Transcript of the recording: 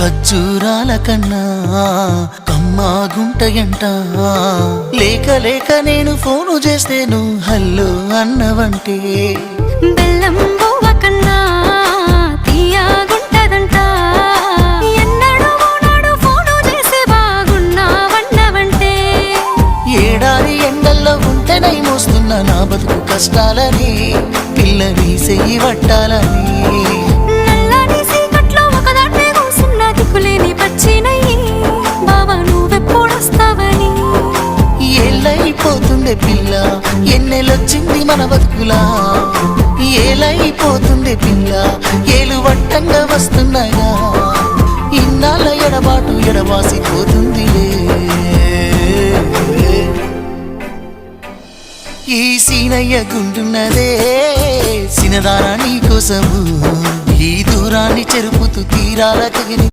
ఖర్జూరాల కన్నా కమ్మాగుంటయంట. లేక లేక నేను ఫోను చేస్తే నువ్వు హల్లో అన్నవంటే బెల్లం బువ్వ కన్నా తీయగుంటదంట. ఎన్నడూ నాడు ఫోను చేసి బాగున్నావన్నవంటే ఏడాది ఎండల్లో ఉంటేనై మోస్తున్న నా బతుకు కష్టాలని పిల్లని చెయ్యి పట్టాలని. నల్లని సీకట్లో ఒకదాన్నే కూసున్న దిక్కులేని పచ్చినయ్యి బావా నువ్వెప్పుడొస్తావని. ఏళ్ళైపోతుండే పిల్ల ఎన్నెలొచ్చింది మన బతుకులా. ఏలైపోతుండే పిల్ల ఏలు వట్టంగా వస్తున్నాయా. ఇన్నాళ్ళ ఎడబాటు ఎడవాసిపోతుందిలే. ఈ సీనయ్య గుంటున్నదే సినదానా నీ కోసము. ఈ దూరాన్ని చెరుపుతూ తీరాల తెగిరి